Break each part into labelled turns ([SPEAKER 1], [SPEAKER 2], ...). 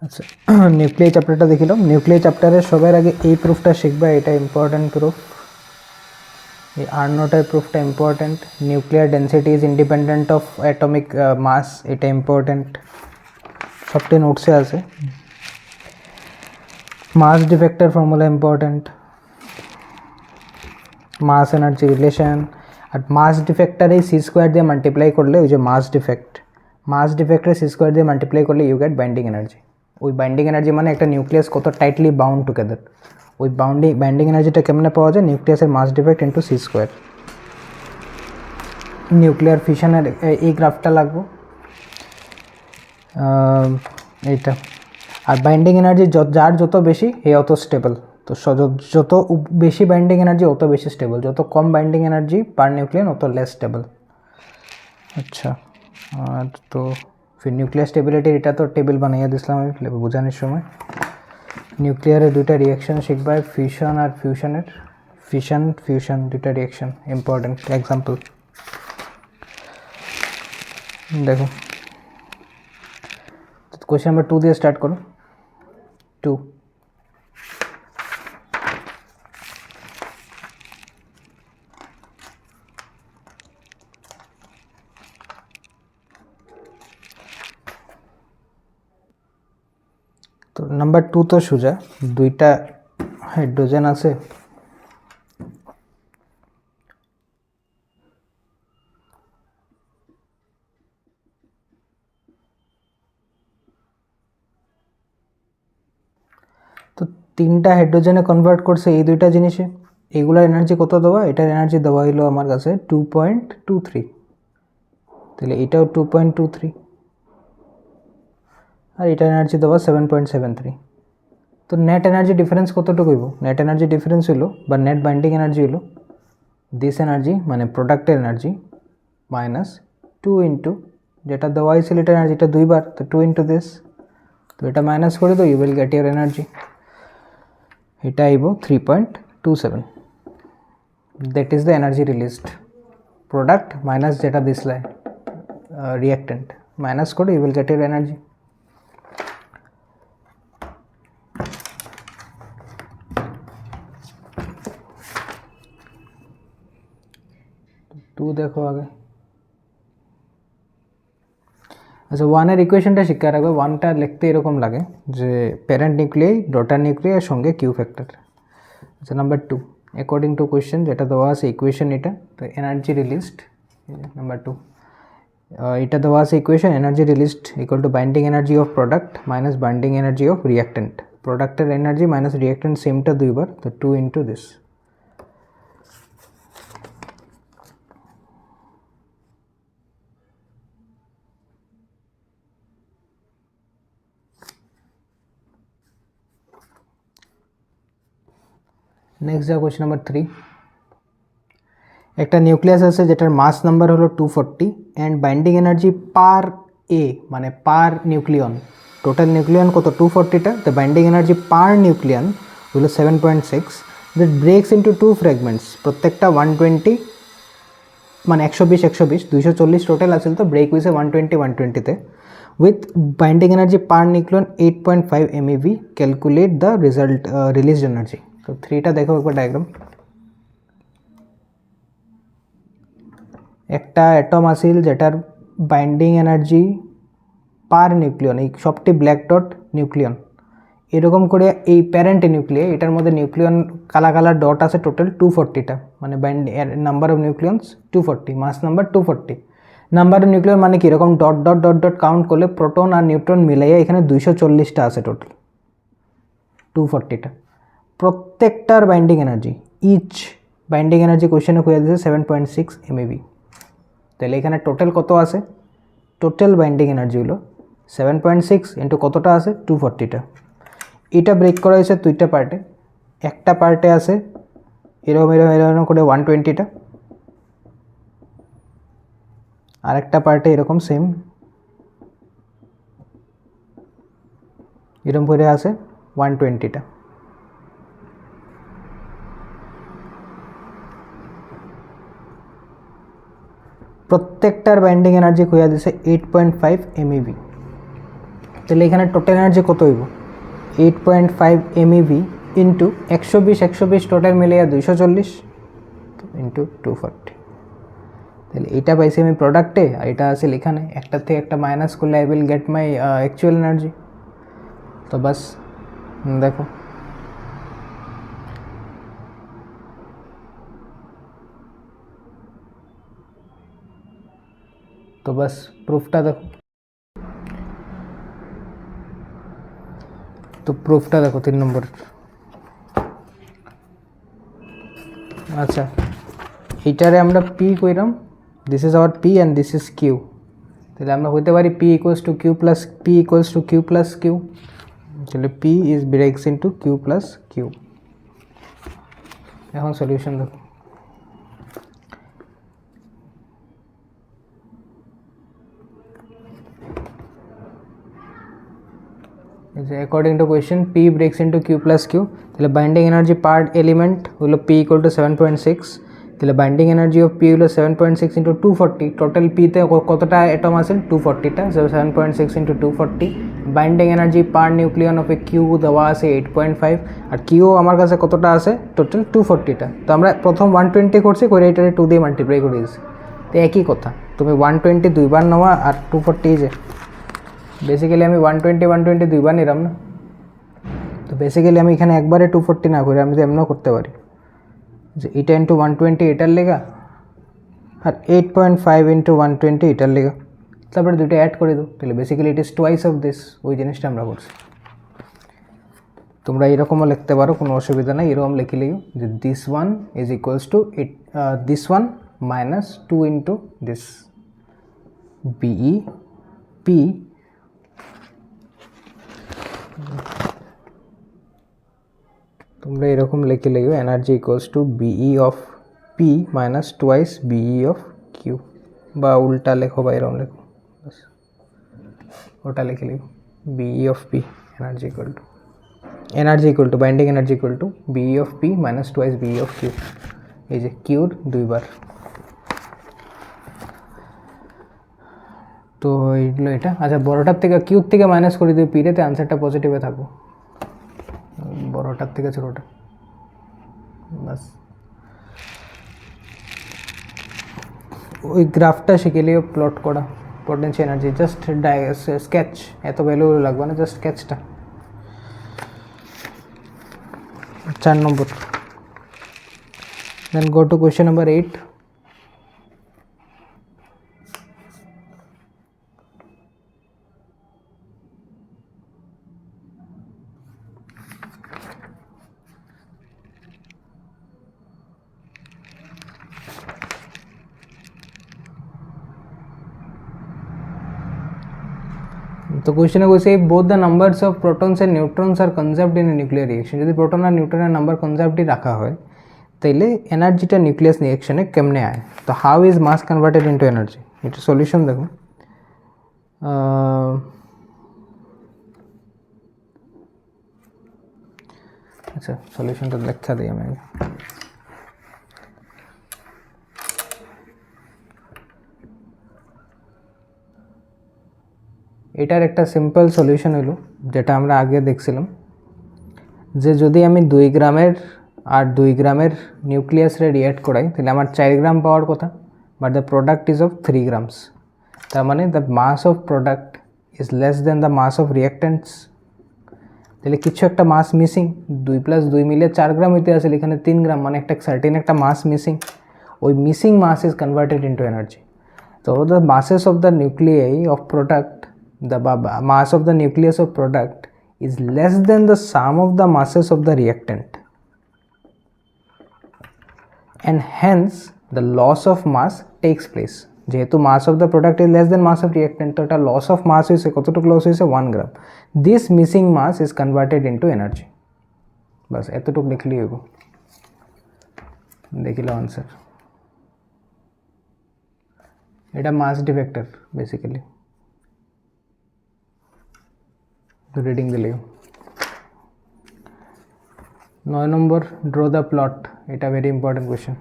[SPEAKER 1] আচ্ছা, নিউক্লিয়ার চ্যাপ্টারটা দেখিলাম। নিউক্লিয়ার চ্যাপ্টারের সবার আগে এই প্রুফটা শিখবা, এটা ইম্পর্ট্যান্ট প্রুফ। এই আর্নটের প্রুফটা important. Nuclear density is independent of atomic mass, এটা ইম্পর্ট্যান্ট, সবটি নোটসে আছে। মাস ডিফেক্টের formula important, mass energy relation. আর মাস ডিফেক্টার এই সি স্কোয়ার দিয়ে মাল্টিপ্লাই করলে, ওই যে মাস ডিফেক্টের সি স্কোয়ার দিয়ে মাল্টিপ্লাই করলে ইউ গেট বাইন্ডিং এনার্জি। ওই বাইন্ডিং এনার্জি মানে একটা নিউক্লিয়াস কত টাইটলি বাউন্ড টুগেদার, ওই বাইন্ডিং এনার্জিটা কেমনে পাওয়া যায়? নিউক্লিয়াসের mass defect into C square. Nuclear ফিশনের এই গ্রাফটা লাগবো, এইটা। আর বাইন্ডিং এনার্জি যার যত বেশি এ অত স্টেবল। তো যত বেশি বাইন্ডিং এনার্জি অত বেশি স্টেবল, যত কম বাইন্ডিং এনার্জি পার নিউক্লিয়ন অত লেস স্টেবল। আচ্ছা, আর তো ফির নিউক্লিয়ার স্টেবিলিটির এটা তো টেবিল বানাইয়া দিছিলাম আমি বোঝানোর সময়। নিউক্লিয়ারের দুইটা রিয়াকশন শিখবা, ফিউশন আর ফিউশনের। ফিউশন দুইটা রিয়াকশন ইম্পর্টেন্ট। এক্সাম্পল দেখো, কোয়েশ্চেন নাম্বার 2 দিয়ে স্টার্ট করো। 2, তো নাম্বার 2 তো সোজা, দুইটা হাইড্রোজেন আছে, তো তিনটা হাইড্রোজেনে কনভার্ট করছে এই দুইটা জিনিসে। এগুলোর এনার্জি কত দেওয়া? এটার এনার্জি দেওয়া হইলো আমার কাছে 2.23, তাহলে এটাও 2.23, আর এটার এনার্জি দেওয়া 7.73। তো নেট এনার্জি ডিফারেন্স কতটুকু হইব? নেট এনার্জি ডিফারেন্স হইলো বা নেট বাইন্ডিং এনার্জি হইলো দিস এনার্জি মানে প্রোডাক্টের এনার্জি মাইনাস 2 ইন্টু যেটা দেওয়া হয়েছিল এটার এনার্জিটা দুইবার, তো 2 ইন্টু দিস। তো এটা মাইনাস করে দাও, you will get your energy. এটা আইব 3.27, that is the energy released. Product minus যেটা দিসলে রিয়াক্টেন্ট মাইনাস করে you will get your energy. টু দেখো আগে। আচ্ছা, ওয়ানের ইকুয়েশনটা শিক্ষা রাখবে। ওয়ানটা লিখতে এরকম লাগে যে প্যারেন্ট নিউক্লিয়াই ডটার নিউক্লিয়ার সঙ্গে কিউ ফ্যাক্টর। আচ্ছা, নাম্বার 2 অ্যাকর্ডিং টু কোয়েশ্চেন যেটা দেওয়া আছে ইকুয়েশন এটা, তো এনার্জি রিলিজড নাম্বার 2 এটা দেওয়া আছে equation, energy released equal to binding energy of product minus binding energy of reactant. প্রোডাক্টের এনার্জি মাইনাস রিয়াক্টেন্ট সেমটা দুইবার, তো 2 ইন্টু দিস। নেক্সট যা কোয়েশ্চেন নাম্বার 3, একটা নিউক্লিয়াস আছে যেটার মাস নাম্বার হলো 240 অ্যান্ড বাইন্ডিং এনার্জি পার এ মানে পার নিউক্লিয়ন, টোটাল নিউক্লিয়ন কত 240টা, তো বাইন্ডিং এনার্জি পার নিউক্লিয়ন হলো 7.6। দ্যাট ব্রেক্স ইন্টু 2 ফ্র্যাগমেন্টস, প্রত্যেকটা 120 মানে 120 240 টোটাল আছে, তো ব্রেক হয়েছে 120-120তে with binding energy per nucleon 8.5 MeV। Calculate the result release energy. তো 3টা দেখো একবার ডায়াগ্রাম। একটা অ্যাটম আসিল যেটার বাইন্ডিং এনার্জি পার নিউক্লিয়ন, এই সবটি ব্ল্যাক ডট নিউক্লিয়ন, এরকম করে এই প্যারেন্ট নিউক্লিয়াই এটার মধ্যে নিউক্লিয়ন কালা কালার ডট আছে টোটাল 240টা, মানে number of nucleons 240, mass number 240। Number of nucleon মানে কি, এরকম dot dot dot dot count করলে প্রোটন আর নিউট্রন মিলাইয়া এখানে 240টা আছে টোটাল, 240টা। প্রত্যেকটার binding energy, each binding energy কোয়েশ্চেনে খুঁজে দিয়েছে 7.6 MeV। তাহলে এখানে টোটাল কত আছে? টোটাল বাইন্ডিং এনার্জি হলো 7.6 ইন্টু কতটা আছে 240টা। এটা ব্রেক করা হয়েছে দুইটা পার্টে, একটা পার্টে আছে এরকম এরকম এরকম করে 120টা, আর একটা পার্টে এরকম সেম এরকম করে আছে 120টা। প্রত্যেকটার বাইন্ডিং এনার্জি খুঁজে দিছে 8.5 MeV। তাহলে এখানে টোটাল এনার্জি কত হইব 8.5 MeV ইন্টু 120 টোটাল মিলিয়ে 240 ইন্টু 240, তাহলে এটা পাইছি আমি প্রোডাক্টে আর এটা আছে এখানে, একটা থেকে একটা মাইনাস করলে I will get my actual energy. তো বাস দেখো তো বাস প্রুফটা দেখো, তো প্রুফটা দেখো 3 নম্বর। আচ্ছা এইটারে আমরা পি কইরাম, this is our P and this is Q, তাহলে আমরা হইতে পারি P equals to Q plus P equals to Q plus Q, তাহলে P is breaks into Q plus Q. এখন সলিউশন দেখো, according to question P breaks into Q plus Q, তাহলে binding energy per element হলো P equal to 7.6, তাহলে binding energy of P হলো 7.6 into 240, total পিতে কতটা atom আছে 240টা, 7.6 into 240। Binding energy per nucleon of a Q দেওয়া আছে 8.5, আর কিউ আমার কাছে কতটা আছে টোটাল 240টা। তো আমরা প্রথম 120 করছি, করে এটারে 2 দিয়ে মাল্টিপ্লাই করে দিয়েছি, তো একই কথা, তুমি 120 দুইবার নেওয়া আর 240 যে বেসিক্যালি আমি 120 দুইবার নিলাম না, তো বেসিক্যালি আমি এখানে একবারে 240 না করে আমি তো এমনও করতে পারি যে এটা ইন্টু 120 এটার লেগা আর 8.5 ইন্টু 120 এটার লেগা, তারপরে দুটো অ্যাড করে দাও, তাহলে basically it is twice of this, ওই জিনিসটা আমরা করছি। তোমরা এরকমও লিখতে পারো, কোনো অসুবিধা নেই, এরকম লিখে লিও যে this one is equals to this one minus 2 into this B P, তোমরা এরকম লিখে লিও energy equals to B of P minus twice B of Q, বা উল্টা লেখো বা এরকম লেখো, ওটা লিখে লিও B of P energy equal to binding energy equal to B of P minus twice B of Q, এই যে কিউর দুইবার। তো এইগুলো এটা, আচ্ছা বড়টার থেকে কিউর থেকে মাইনাস করে দিই পিরেতে, আনসারটা পজিটিভে থাকবো, বড়টার থেকে ছোটোটা, বাস ওই গ্রাফটা শিখে লিও প্লট করা পোটেনশিয়াল এনার্জি, জাস্ট স্কেচ, এত ভ্যালু লাগবে না, জাস্ট স্কেচটা। 4 number, then go to question number 8। তো কোয়েশ্চেনে বলছে both the numbers of protons and neutrons are conserved in a nuclear reaction, যদি প্রোটন আর নিউট্রনের নাম্বার কনজার্ভডই রাখা হয় তাইলে এনার্জিটা নিউক্লিয়াস রিয়েকশনে কেমনে আয়, তো how is mass converted into energy, এটা সলিউশন দেখো। আচ্ছা সলিউশনটা লেখা দিই আমি, এটার একটা সিম্পল সলিউশন হলো যেটা আমরা আগে দেখছিলাম, যে যদি আমি 2 গ্রামের আর 2 গ্রামের নিউক্লিয়াসরে রিয়েক্ট করাই তাহলে আমার 4 গ্রাম পাওয়ার কথা, but the product is of 3 grams, তার মানে the mass of product is less than the mass of reactants, তাহলে কিছু একটা মাস মিসিং, 2 + 2 মিলে 4 গ্রাম হইতে আসলে এখানে 3 গ্রাম, মানে একটা সার্টেন একটা মাস মিসিং, ওই missing mass is converted into energy. তো the masses of the nuclei of product, the mass of the nucleus of product is less than the sum of the masses of the reactant, and hence the loss of mass takes place, যেহেতু mass of the product is less than mass of reactant, তো এটা loss of mass হয়েছে, কতটুকু loss হয়েছে 1 গ্রাম, this missing mass is converted into energy, বাস এতটুকু লিখলেই হইব, দেখিল আনসার। এটা মাস ডিফেক্টর বেসিক্যালি, তো রিডিং দিলেও। 9 নম্বর ড্র দ্য প্লট, এটা ভেরি ইম্পর্টেন্ট কোয়েশ্চেন।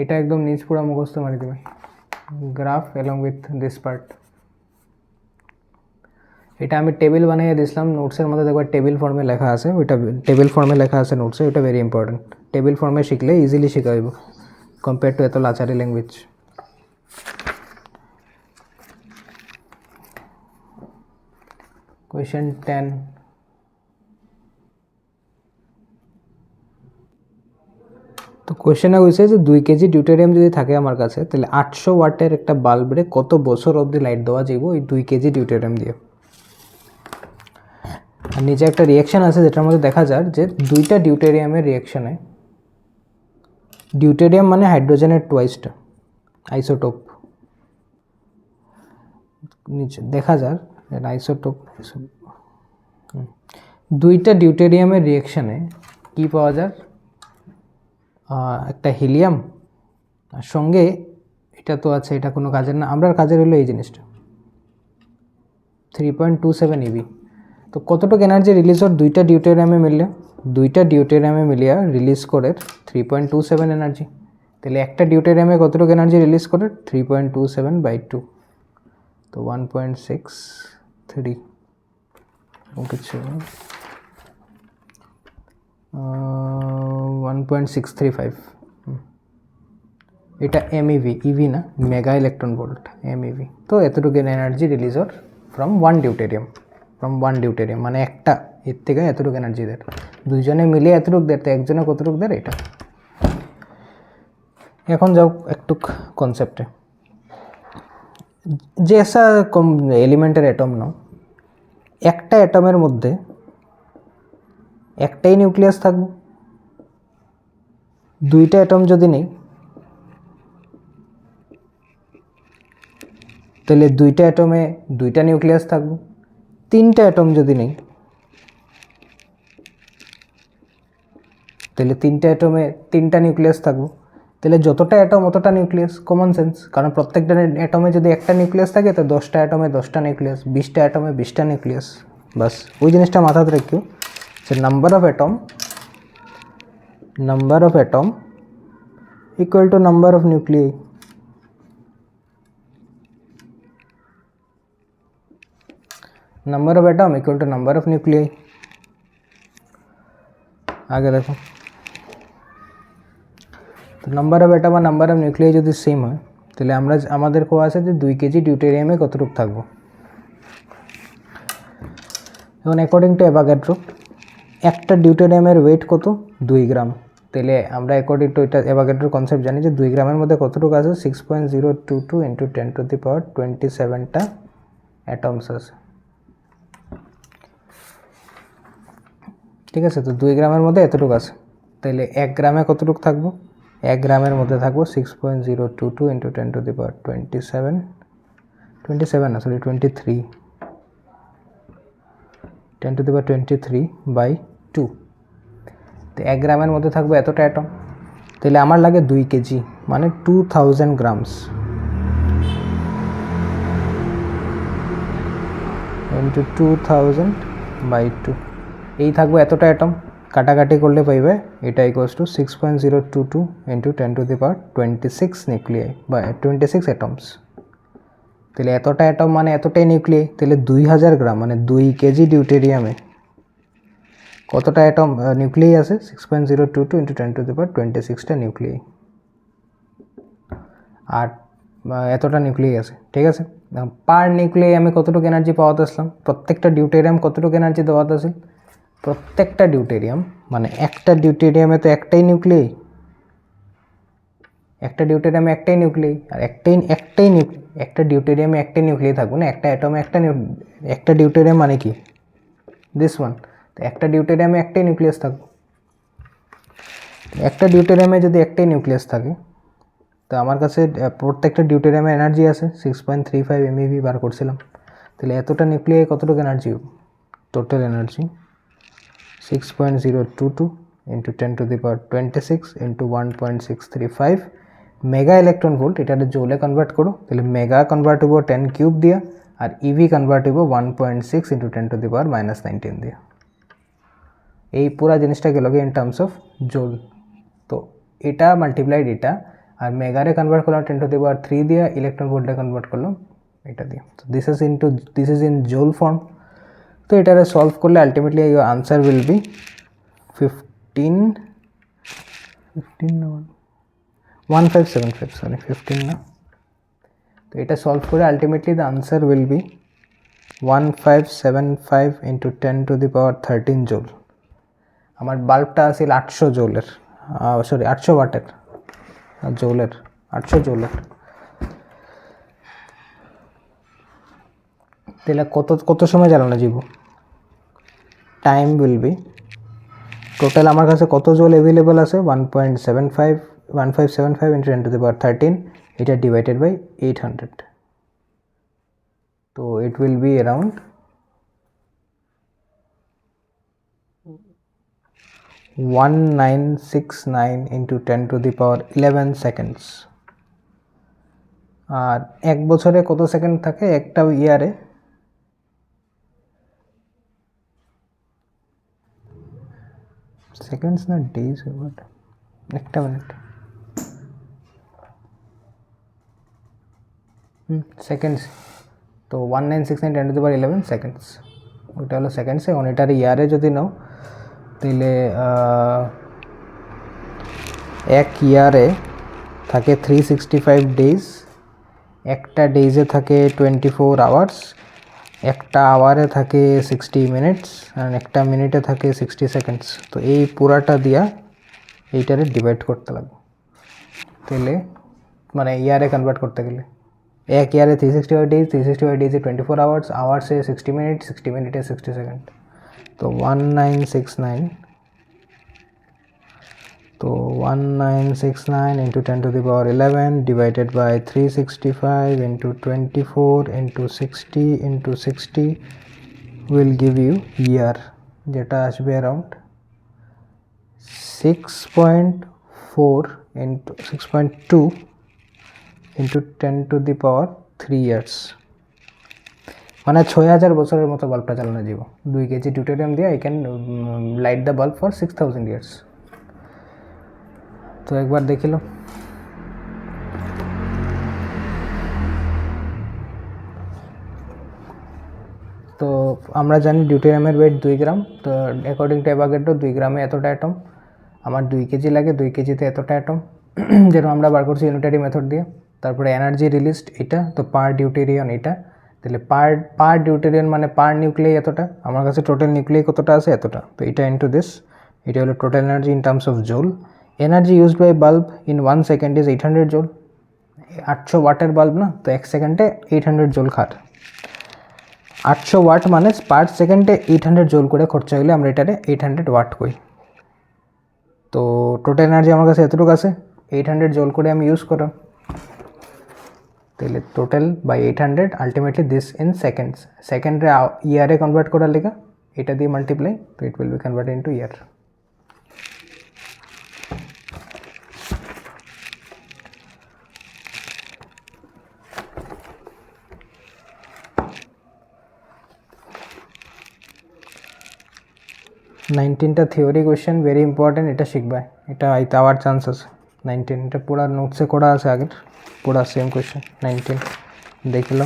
[SPEAKER 1] এটা একদম নিচ পুরা মুখস্থ মারি দেবে graph along with this part. এটা আমি টেবিল বানিয়ে দিছিলাম নোটসের মধ্যে, দেখবার টেবিল ফর্মে লেখা আছে, ওইটা টেবিল ফর্মে লেখা আছে নোটসে, ওইটা ভেরি ইম্পর্টেন্ট। টেবিল ফর্মে শিখলে ইজিলি শেখা হইব কম্পেয়ার টু এত লাচারি ল্যাঙ্গুয়েজ। কোয়েশ্চেন 10, তো কোয়েশ্চেনে হয়েছে যে 2 কেজি ডিউটেরিয়াম যদি থাকে আমার কাছে, তাহলে 800 ওয়াটের একটা বাল্বরে কত বছর অবধি লাইট দেওয়া যাইব ওই 2 কেজি ডিউটেরিয়াম দিয়ে। আর নিচে একটা রিয়াকশান আছে যেটার মধ্যে দেখা যায় যে দুইটা ডিউটেরিয়ামের রিয়াকশানে, ডিউটেরিয়াম মানে হাইড্রোজেনের টুয়াইসটা আইসোটোপ, নিচে দেখা যায় আইসোটোপ, দুইটা ডিউটেরিয়ামের রিয়াকশানে কি পাওয়া যায়, একটা হিলিয়াম আর সঙ্গে এটা তো আছে, এটা কোনো কাজের না, আমরা কাজের হলো এই জিনিসটা 3.27 ইভি। তো কতটুকু এনার্জি রিলিজ ওর দুইটা ডিউটেরিয়ামে মিললে, দুইটা ডিউটেরিয়ামে মিলিয়া রিলিজ করে 3.27 এনার্জি। তাহলে একটা ডিউটেরিয়ামে কতটুকু এনার্জি রিলিজ করে 3.27/2, তো 1.63 কিছু 1.635, এটা এমইভি, ইভি না মেগা ইলেকট্রন ভোল্ট, এমইভি। তো এতটুকু energy release or from one deuterium, মানে একটা এর থেকে এতটুকু এনার্জি দেয়, দুইজনে মিলিয়ে এতটুকু দেয়, তো একজনে কতটুকু দেয় এটা। এখন যাও একটু কনসেপ্টে, যে ऐसा এলিমেন্টের অ্যাটম নাও, একটা অ্যাটমের মধ্যে একটাই নিউক্লিয়াস থাকবে, দুইটা অ্যাটম যদি নেই তাহলে দুইটা অ্যাটমে দুইটা নিউক্লিয়াস থাকবে, তিনটা অ্যাটম যদি নেই তাহলে তিনটা অ্যাটমে তিনটা নিউক্লিয়াস থাকবে, তাহলে যতটা অ্যাটম অতটা নিউক্লিয়াস, কমন সেন্স, কারণ প্রত্যেকটা অ্যাটমে যদি একটা নিউক্লিয়াস থাকে তো 10টা অ্যাটমে 10টা নিউক্লিয়াস, 20টা অ্যাটমে 20টা নিউক্লিয়াস, বাস ওই জিনিসটা মাথাতে রাখিও যে number of atom equal to number of nuclei. Number of atom equal to number of nuclei. আগে দেখো, তো নাম্বার অফ অ্যাটম আর নাম্বার অফ নিউক্লিয়াই যদি সেম হয় তাহলে আমাদের কোয়া আছে যে 2 কেজি ডিউটেরিয়ামে কতটুকু থাকবো। এখন অ্যাকর্ডিং টু অ্যাভোগাড্রো একটা ডিউটেরিয়ামের ওয়েট কত, 2 গ্রাম, তাহলে আমরা অ্যাকর্ডিং টু এটা অ্যাভোগাড্রোর কনসেপ্ট জানি যে 2 গ্রামের মধ্যে কতটুকু আছে, 6.022 × 10⁻27টা অ্যাটমস আছে, ঠিক আছে। তো 2 গ্রামের মধ্যে এতটুকু আছে, তাহলে 1 গ্রামে কতটুকু থাকবো, 1 গ্রামের মধ্যে থাকবো 6.022 × 10⁻23/2, তো 1 গ্রামের মধ্যে থাকবে এতটা অ্যাটম, তাহলে আমার লাগে 2 কেজি মানে 2000 গ্রামস ইন্টু 2000/2, এই থাকবে এতটা অ্যাটম, কাটাকাটি করলে পাইবে এটা ইকুয়ালস টু 6.022 × 10⁻26 নিউক্লিয়াই বা 26 অ্যাটমস। তাহলে এতটা অ্যাটম মানে এতটাই নিউক্লিয়াই, তাহলে 2000 গ্রাম মানে 2 কেজি ডিউটেরিয়ামে কতটা অ্যাটম নিউক্লিয়াই আছে, 6.022 × 10⁻26টা নিউক্লিয়াই, আর এতটা নিউক্লিয়াই আছে, ঠিক আছে। পার নিউক্লিয়াই আমি কতটুকু এনার্জি পাওয়াতে আসলাম, প্রত্যেকটা ডিউটেরিয়াম কতটুকু এনার্জি দেওয়াতে আসল, প্রত্যেকটা ডিউটেরিয়াম মানে একটা ডিউটেরিয়ামে তো একটাই নিউক্লিয়াই, একটা ডিউটেরিয়ামে একটাই নিউক্লিয়াই, আর একটা ডিউটেরিয়ামে একটাই নিউক্লিয়াই থাকবে না, একটা অ্যাটমে একটা ডিউটেরিয়াম মানে কি দিস ওয়ান, তো একটা ডিউটেরিয়ামে একটাই নিউক্লিয়াস থাকবে, একটা ডিউটেরিয়ামে যদি একটাই নিউক্লিয়াস থাকে তো আমার কাছে প্রত্যেকটা ডিউটেরিয়ামে এনার্জি আছে 6.35 MeV বার করছিলাম, তাহলে এতটা নিউক্লিয়াই কতটুকু energy, total energy 6.022 × 10⁻26 × 1.635 mega electron volt, এটা জোলে কনভার্ট করো তাহলে মেগা কনভার্ট হবো 10 কিউব দিয়া, আর ইভি কনভার্ট হবো 1.6 × 10⁻−19 দিয়া। এই পুরা জিনিসটা গেল ইন টার্মস অফ জোল। তো এটা মাল্টিপ্লাইড এটা আর মেগারে কনভার্ট করলাম 10⁻³ দিয়ে, ইলেকট্রন ভোল্টে কনভার্ট করলাম এটা দিয়ে। তো this is in joule form. তো এটারে সলভ করলে ultimately your answer will be 1575 sorry 15 না। তো এটা সলভ করে ultimately the answer will be 1575 × 10⁻13 joule. আমার বাল্বটা আসলে 800 জোলের, সরি 800 ওয়াটের, জোলের 800 জোলের। তাহলে কত সময় জ্বালানো যাব? টাইম উইল বি, টোটাল আমার কাছে কত জোল অ্যাভেলেবল আছে 1575 × 10⁻13, এটা ডিভাইডেড বাই 800। তো it will be around 1969 × 10⁻11 seconds. আর এক বছরে কত সেকেন্ড থাকে? একটা ইয়ারে সেকেন্ডস না ডেজ, একটা মিনিট, সেকেন্ডস। তো 1969 × 10⁻11 সেকেন্ডস, ওইটা হলো সেকেন্ডসে। এবং এটার ইয়ারে যদি নাও তাহলে এক ইয়ারে থাকে 365 ডেজ, একটা ডেজে থাকে 24 আওয়ার্স, একটা আওয়ারে থাকে 60 মিনিটস, আর একটা মিনিটে থাকে 60 সেকেন্ডস। তো এই পুরাটা দিয়া এইটারে ডিভাইড করতে লাগবে, তাহলে মানে ইয়ারে কনভার্ট করতে গেলে এক ইয়ারে 365 ডেজ, 365 ডেজে 24 আওয়ার্স, আওয়ার্সে 60 মিনিট, 60 মিনিটে 60 সেকেন্ড। তো 1969, তো 1969 × 10⁻11 divided by 365 × 24 × 60 × 60 will give you year, যেটা আসবে অ্যারাউন্ড 6.4 × 6.2 × 10⁻³ ইয়ার্স, মানে 6000 বছরের মতো বাল্বটা চালানো যাব। 2 কেজি ডিউটেরিয়াম দিয়ে I can light the bulb for 6000 years. তো একবার দেখিল। তো আমরা জানি ডিউটেরিয়ামের ওয়েট 2 গ্রাম। তো অ্যাকর্ডিং টু অ্যাভোগাড্রো 2 গ্রামে এতটা অ্যাটম, আমার 2 কেজি লাগে, 2 কেজিতে এতটা অ্যাটম, যেরকম আমরা বার করছি ইউনিটারি মেথড দিয়ে। তারপরে এনার্জি রিলিজড এটা, তো পার ডিউটেরিয়ন এটা, তাহলে পার ডিউটেরিয়ন মানে পার নিউক্লিয়াই এতটা, আমার কাছে টোটাল নিউক্লিয়াই কতটা আছে এতটা। তো এটা ইন্টু দিস, এটা হলো total energy in terms of joule. Energy used by bulb in 1 second is 800 joule. 800 ওয়াটের বাল্ব না, তো 1 সেকেন্ডে 800 জোল খাট। 800 ওয়াট মানে পার সেকেন্ডে 800 জোল করে খরচা হইলে আমরা এটারে 800 ওয়াট কই। তো টোটাল এনার্জি আমার কাছে এতটুকু আছে, 800 জোল করে আমি ইউজ করলাম, তাহলে total by 800 ultimately this in seconds. সেকেন্ডে ইয়ারে কনভার্ট করার লেখা এটা দিয়ে মাল্টিপ্লাই, তো it will be converted into year. নাইনটিনটা থিওরি কোয়েশ্চেন ভেরি ইম্পর্টেন্ট, এটা শিখবা, এটা আইতে আওয়ার চান্স আছে। 19 এটা পুরা নোটসে করা আছে আগের, পুরা সেম কোয়েশ্চেন 19 দেখলো।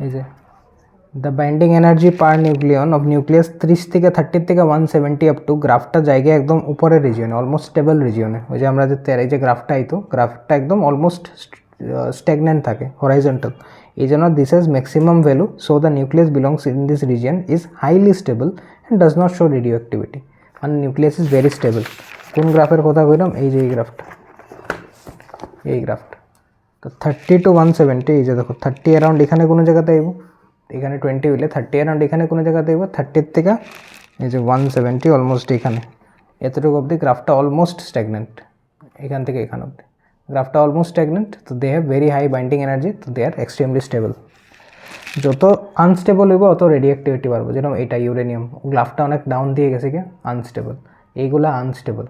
[SPEAKER 1] এই যে the binding energy per nucleon of nucleus 30 থেকে 30 থেকে 170 আপ টু, গ্রাফটা জায়গায় একদম উপরের রিজিয়নে, অলমোস্ট স্টেবল রিজিয়নে। ওই যে আমরা যে এই যে গ্রাফটা আইতো, গ্রাফটা একদম অলমোস্ট স্ট্যাগনেন্ট থাকে, হরাইজন্টাল। এই জন্য this is maximum value, so the nucleus belongs in this region is highly stable and does not show radio activity, মানে নিউক্লিয়াস ইজ ভেরি স্টেবল। কোন গ্রাফের কথা কইলাম? এই যে এই গ্রাফটা, এই গ্রাফটা। তো 30 to 170, এই যে দেখো 30 অ্যারাউন্ড এখানে কোনো জায়গাতে আইব, এখানে 20 হইলে 30 অ্যারাউন্ড এখানে কোনো জায়গাতে আইব, 30 থেকে এই যে 170 অলমোস্ট এখানে, এতটুকু অবধি গ্রাফটা অলমোস্ট স্ট্যাগনেন্ট। এখান থেকে এখান অবধি গ্রাফটা অলমোস্ট স্ট্যাগনেন্ট। তো they have very high binding energy, তো দে আর এক্সট্রিমলি স্টেবল। যত আনস্টেবল হইব অত রেডিও অ্যাক্টিভিটি বাড়বো, যেরকম এটা ইউরেনিয়াম, গ্রাফটা অনেক ডাউন দিয়ে গেছে কি আনস্টেবল, এইগুলা আনস্টেবল।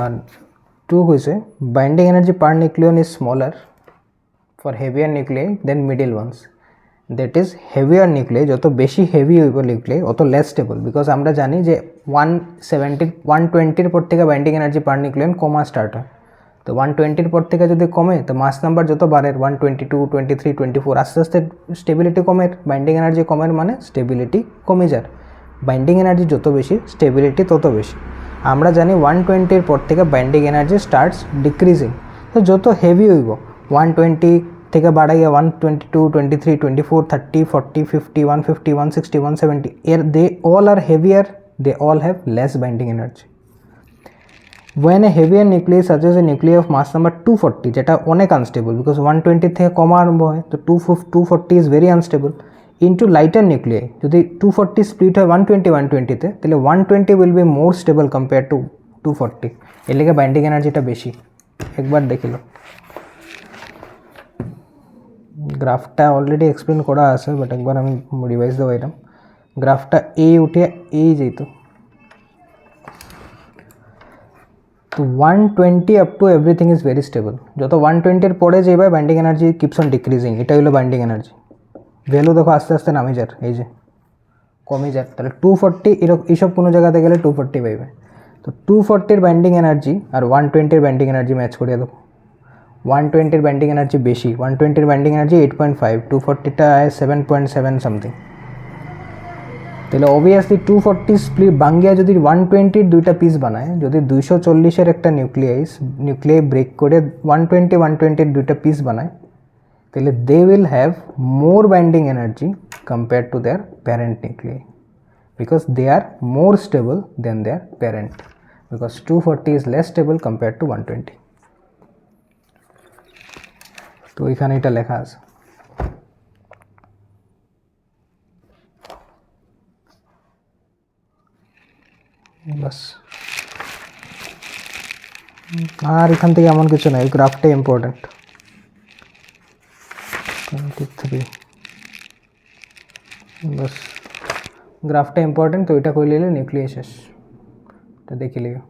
[SPEAKER 1] আর 2 হয়েছে binding energy per nucleon is smaller for heavier nuclei than middle ones. That is heavier nuclei যত বেশি হেভি হইব নিউক্লিয়াই অত লেস স্টেবল, বিকজ আমরা জানি যে 120 পর থেকে বাইন্ডিং এনার্জি পার নিউক্লিয়ন কমা স্টার্ট হয়। তো 120 পর থেকে যদি কমে তো মাস নাম্বার যত বাড়ে 122, 23, 24 আস্তে আস্তে স্টেবিলিটি কমের, বাইন্ডিং এনার্জি কমের মানে স্টেবিলিটি কমে যায়। বাইন্ডিং এনার্জি যত বেশি স্টেবিলিটি তত বেশি। আমরা জানি 120 পর থেকে বাইন্ডিং এনার্জি স্টার্টস ডিক্রিজিং। তো যত হেভি হইব 120 থেকে বাড়াইয়া 122, 23, 24, 30, 40, 50, 150, 160, 170 এর they all are heavier, they all have less binding energy. When a heavier nuclei such as a nuclei of mass number 240 যেটা অনেক আনস্টেবল বিকজ 120 থেকে কমা আরম্ভ হয়, তো 240 is very unstable into lighter nuclei যদি 240 স্প্লিট হয় 120-120তে তাহলে 120 will be more stable compare two 240। এর লেগে বাইন্ডিং এনার্জিটা বেশি। একবার দেখিল গ্রাফটা অলরেডি এক্সপ্লেন করা আছে, বাট একবার আমি রিভাইজ দেবো এরকম। গ্রাফটা এই উঠে এই যেত, তো 120 up to everything is very stable. যত 120-এর পরে যাইবা binding energy keeps on decreasing, এটা হলো বাইন্ডিং এনার্জি। ভ্যালু দেখো আস্তে আস্তে নামে যার, এই যে কমে যার। তাহলে 240 এরকম এইসব কোনো জায়গাতে গেলে 240 পাইবে। তো 240-এর বাইন্ডিং এনার্জি আর 120-এর বাইন্ডিং এনার্জি ম্যাচ করিয়ে দেবো। 120-এর বাইন্ডিং এনার্জি বেশি, 120-এর বাইন্ডিং এনার্জি 8.5, 240টা 7.7 সামথিং। তাহলে অবভিয়াসলি 240 স্প্লিট বাঙ্গিয়া যদি 120-র দুইটা পিস বানায়, যদি 240-এর একটা নিউক্লিয়াই ব্রেক করে 120-120-এর দুইটা পিস বানায়, তাহলে they will have more binding energy compare to their parent nuclei because they are more stable than their parent, because 240 is less stable compare to 120। তো এখানে এটা লেখা আছে। বাস, আর এখান থেকে এমন কিছু নাই, গ্রাফটাই ইম্পর্টেন্ট। 23 বাস, গ্রাফটা ইম্পর্টেন্ট, তো এটা কইলে নিউক্লিয়াস শেষ, এটা দেখি লিও।